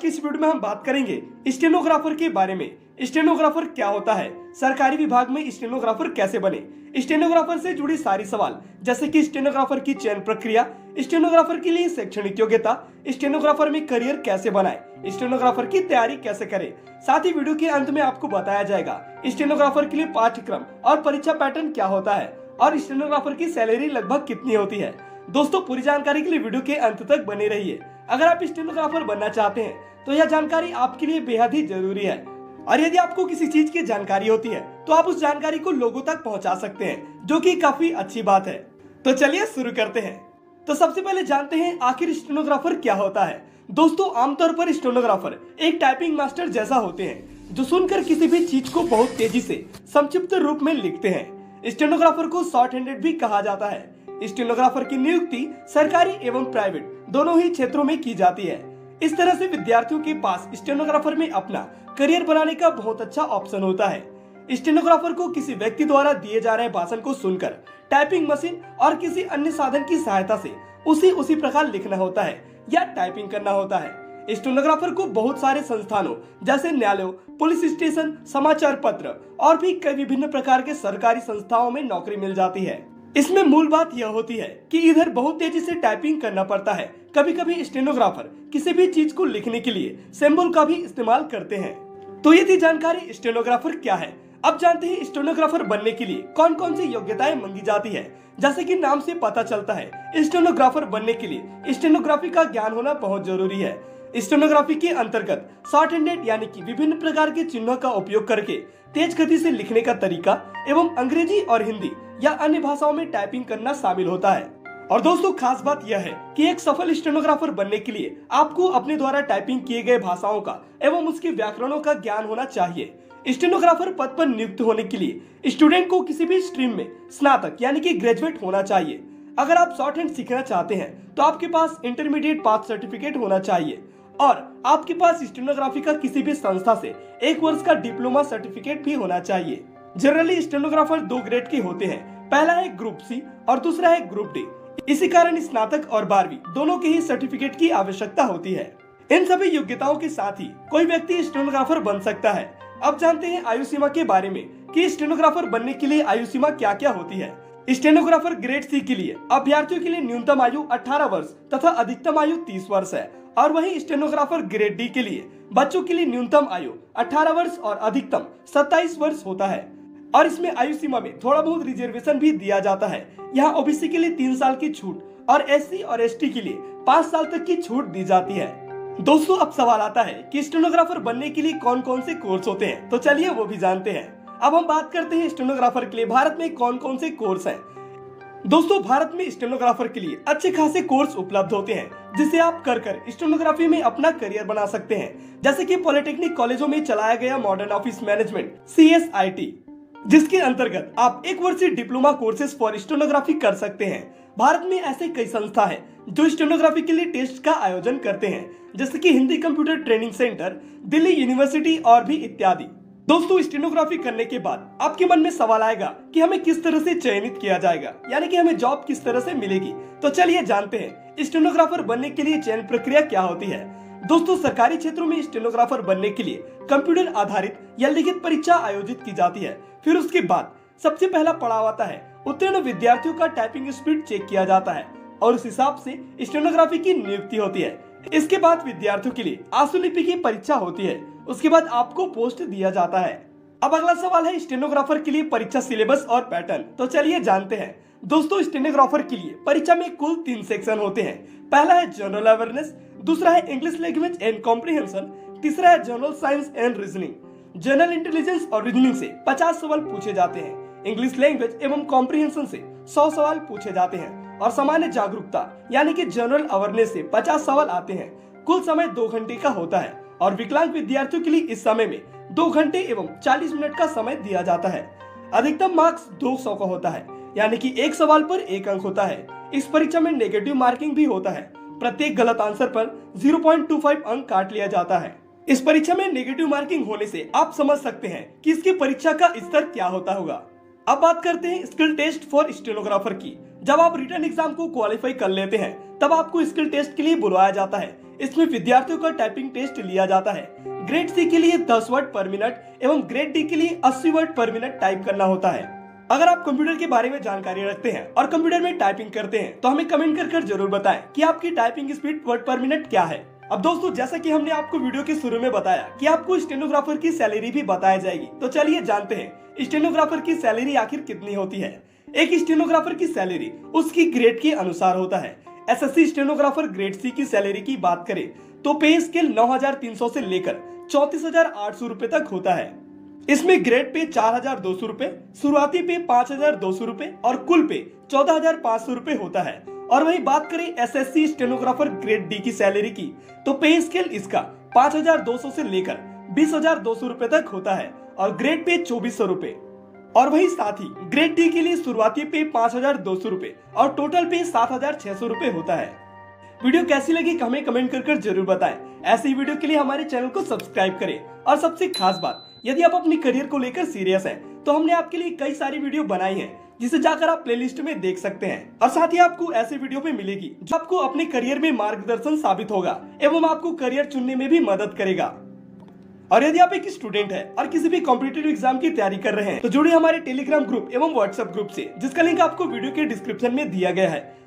की इस वीडियो में हम बात करेंगे स्टेनोग्राफर के बारे में। स्टेनोग्राफर क्या होता है, सरकारी विभाग में स्टेनोग्राफर कैसे बने, स्टेनोग्राफर से जुड़ी सारी सवाल जैसे कि स्टेनोग्राफर की चयन प्रक्रिया, स्टेनोग्राफर के लिए शैक्षणिक योग्यता, स्टेनोग्राफर में करियर कैसे बनाए, स्टेनोग्राफर की तैयारी कैसे करें। साथ ही वीडियो के अंत में आपको बताया जाएगा स्टेनोग्राफर के लिए पाठ्यक्रम और परीक्षा पैटर्न क्या होता है और स्टेनोग्राफर की सैलरी लगभग कितनी होती है। दोस्तों, पूरी जानकारी के लिए वीडियो के अंत तक बने रहिए। अगर आप स्टेनोग्राफर बनना चाहते हैं तो यह जानकारी आपके लिए बेहद ही जरूरी है, और यदि आपको किसी चीज की जानकारी होती है तो आप उस जानकारी को लोगों तक पहुंचा सकते हैं, जो कि काफी अच्छी बात है। तो चलिए शुरू करते हैं। तो सबसे पहले जानते हैं आखिर स्टेनोग्राफर क्या होता है। दोस्तों, आमतौर पर स्टेनोग्राफर एक टाइपिंग मास्टर जैसा होते हैं, जो सुनकर किसी भी चीज को बहुत तेजी से संक्षिप्त रूप में लिखते हैं। स्टेनोग्राफर को शॉर्ट हैंडेड भी कहा जाता है। स्टेनोग्राफर की नियुक्ति सरकारी एवं प्राइवेट दोनों ही क्षेत्रों में की जाती है। इस तरह से विद्यार्थियों के पास स्टेनोग्राफर में अपना करियर बनाने का बहुत अच्छा ऑप्शन होता है। स्टेनोग्राफर को किसी व्यक्ति द्वारा दिए जा रहे भाषण को सुनकर टाइपिंग मशीन और किसी अन्य साधन की सहायता से उसी प्रकार लिखना होता है या टाइपिंग करना होता है। स्टेनोग्राफर को बहुत सारे संस्थानों जैसे न्यायालयों, पुलिस स्टेशन, समाचार पत्र और भी कई विभिन्न प्रकार के सरकारी संस्थाओं में नौकरी मिल जाती है। इसमें मूल बात यह होती है कि इधर बहुत तेजी से टाइपिंग करना पड़ता है। कभी कभी स्टेनोग्राफर किसी भी चीज को लिखने के लिए सिंबल का भी इस्तेमाल करते हैं। तो ये थी जानकारी स्टेनोग्राफर क्या है। अब जानते हैं स्टेनोग्राफर बनने के लिए कौन कौन सी योग्यताएं मांगी जाती है। जैसे कि नाम से पता चलता है, स्टेनोग्राफर बनने के लिए स्टेनोग्राफी का ज्ञान होना बहुत जरूरी है। स्टेनोग्राफी के अंतर्गत शॉर्ट हैंडेड यानी कि विभिन्न प्रकार के चिन्हों का उपयोग करके तेज गति से लिखने का तरीका एवं अंग्रेजी और हिंदी या अन्य भाषाओं में टाइपिंग करना शामिल होता है। और दोस्तों, खास बात यह है कि एक सफल स्टेनोग्राफर बनने के लिए आपको अपने द्वारा टाइपिंग किए गए भाषाओं का एवं उसके व्याकरणों का ज्ञान होना चाहिए। स्टेनोग्राफर पद पर नियुक्त होने के लिए स्टूडेंट को किसी भी स्ट्रीम में स्नातक यानी कि ग्रेजुएट होना चाहिए। अगर आप शॉर्ट हैंड सीखना चाहते हैं तो आपके पास इंटरमीडिएट पास सर्टिफिकेट होना चाहिए और आपके पास स्टेनोग्राफी का किसी भी संस्था से 1 वर्ष का डिप्लोमा सर्टिफिकेट भी होना चाहिए। जनरली स्टेनोग्राफर 2 ग्रेड के होते हैं। पहला है ग्रुप सी और दूसरा है ग्रुप डी। इसी कारण स्नातक और 12वीं दोनों के ही सर्टिफिकेट की आवश्यकता होती है। इन सभी योग्यताओं के साथ ही कोई व्यक्ति स्टेनोग्राफर बन सकता है। अब जानते हैं आयु सीमा के बारे में कि स्टेनोग्राफर बनने के लिए आयु सीमा क्या क्या होती है। स्टेनोग्राफर ग्रेड सी के लिए अभ्यर्थियों के लिए न्यूनतम आयु 18 वर्ष तथा अधिकतम आयु 30 वर्ष है, और वहीं स्टेनोग्राफर ग्रेड डी के लिए बच्चों के लिए न्यूनतम आयु 18 वर्ष और अधिकतम 27 वर्ष होता है। और इसमें आयु सीमा में थोड़ा बहुत रिजर्वेशन भी दिया जाता है। यहाँ ओबीसी के लिए 3 साल की छूट और एससी और एसटी के लिए 5 साल तक की छूट दी जाती है। दोस्तों, अब सवाल आता है कि स्टेनोग्राफर बनने के लिए कौन कौन से कोर्स होते हैं, तो चलिए वो भी जानते हैं। अब हम बात करते हैं स्टेनोग्राफर के लिए भारत में कौन कौन से कोर्स हैं। दोस्तों, भारत में स्टेनोग्राफर के लिए अच्छे खासे कोर्स उपलब्ध होते हैं, जिसे आप कर स्टेनोग्राफी में अपना करियर बना सकते हैं। जैसे कि पॉलिटेक्निक कॉलेजों में चलाया गया मॉडर्न ऑफिस मैनेजमेंट CSIT, जिसके अंतर्गत आप 1 वर्षीय डिप्लोमा कोर्सेज फॉर स्टेनोग्राफी कर सकते हैं। भारत में ऐसे कई संस्था है जो स्टेनोग्राफी के लिए टेस्ट का आयोजन करते हैं, जैसे कि Hindi computer training centre, Delhi university और भी इत्यादि। दोस्तों, स्टेनोग्राफी करने के बाद आपके मन में सवाल आएगा कि हमें किस तरह से चयनित किया जाएगा, यानी कि हमें जॉब किस तरह से मिलेगी। तो चलिए जानते हैं स्टेनोग्राफर बनने के लिए चयन प्रक्रिया क्या होती है। दोस्तों, सरकारी क्षेत्रों में स्टेनोग्राफर बनने के लिए कंप्यूटर आधारित या लिखित परीक्षा आयोजित की जाती है। फिर उसके बाद सबसे पहला पड़ाव आता है, उत्तीर्ण विद्यार्थियों का टाइपिंग स्पीड चेक किया जाता है और उस हिसाब से स्टेनोग्राफी की नियुक्ति होती है। इसके बाद विद्यार्थियों के लिए आशुलिपि की परीक्षा होती है। उसके बाद आपको पोस्ट दिया जाता है। अब अगला सवाल है स्टेनोग्राफर के लिए परीक्षा सिलेबस और पैटर्न। तो चलिए जानते हैं। दोस्तों, स्टेनोग्राफर के लिए परीक्षा में कुल 3 सेक्शन होते हैं। पहला है जनरल अवेयरनेस, दूसरा है इंग्लिश लैंग्वेज एंड कॉम्प्रिहेंशन, तीसरा है general science and reasoning. General intelligence और रीजनिंग से 50 सवाल पूछे जाते हैं। इंग्लिश लैंग्वेज एवं कॉम्प्रिहेंशन से 100 सवाल पूछे जाते हैं और सामान्य जागरूकता यानी कि जनरल अवेयरनेस से 50 सवाल आते हैं। कुल समय 2 घंटे का होता है और विकलांग विद्यार्थियों के लिए इस समय में 2 घंटे एवं 40 मिनट का समय दिया जाता है। अधिकतम मार्क्स 200 का होता है, यानी कि 1 सवाल पर 1 अंक होता है। इस परीक्षा में नेगेटिव मार्किंग भी होता है। प्रत्येक गलत आंसर पर 0.25 अंक काट लिया जाता है। इस परीक्षा में नेगेटिव मार्किंग होने से आप समझ सकते हैं कि इसकी परीक्षा का स्तर क्या होता होगा। अब बात करते हैं स्किल टेस्ट फॉर स्टेनोग्राफर की। जब आप रिटन एग्जाम को क्वालिफाई कर लेते हैं तब आपको स्किल टेस्ट के लिए बुलाया जाता है। इसमें विद्यार्थियों का टाइपिंग टेस्ट लिया जाता है। ग्रेड सी के लिए 10 वर्ड पर मिनट एवं ग्रेड डी के लिए 80 वर्ड पर मिनट टाइप करना होता है। अगर आप कंप्यूटर के बारे में जानकारी रखते हैं और कंप्यूटर में टाइपिंग करते हैं तो हमें कमेंट कर जरूर बताएं कि आपकी टाइपिंग स्पीड वर्ड पर मिनट क्या है। अब दोस्तों, जैसा कि हमने आपको वीडियो के शुरू में बताया कि आपको स्टेनोग्राफर की सैलरी भी बताई जाएगी, तो चलिए जानते हैं स्टेनोग्राफर की सैलरी आखिर कितनी होती है। एक स्टेनोग्राफर की सैलरी उसकी ग्रेड के अनुसार होता है। एसएससी स्टेनोग्राफर ग्रेड सी की सैलरी की बात करें तो पे स्केल 9,300 से लेकर 34,800 रुपए तक होता है। इसमें ग्रेड पे 4,200 रुपए, शुरुआती पे 5,200 रुपए और कुल पे 14,500 रुपए होता है। और वही बात करें एसएससी स्टेनोग्राफर ग्रेड डी की सैलरी की तो पे स्केल इसका 5,200 से लेकर 20,200 रुपए तक होता है और ग्रेड पे 2,400 रुपए। और वही साथ ही ग्रेड डी के लिए शुरुआती पे 5,200 रुपए और टोटल पे 7,600 रुपए होता है। वीडियो कैसी लगी हमें कमेंट कर जरूर बताएं। ऐसी वीडियो के लिए हमारे चैनल को सब्सक्राइब करें। और सबसे खास बात, यदि आप अपने करियर को लेकर सीरियस हैं तो हमने आपके लिए कई सारी वीडियो बनाई हैं जिसे जाकर आप प्लेलिस्ट में देख सकते हैं। और साथ ही आपको ऐसी वीडियो भी मिलेगी जो आपको अपने करियर में मार्गदर्शन साबित होगा एवं आपको करियर चुनने में भी मदद करेगा। और यदि आप एक स्टूडेंट हैं और किसी भी कॉम्पिटिटिव एग्जाम की तैयारी कर रहे हैं तो जुड़िए हमारे टेलीग्राम ग्रुप एवं व्हाट्सएप ग्रुप से, जिसका लिंक आपको वीडियो के डिस्क्रिप्शन में दिया गया है।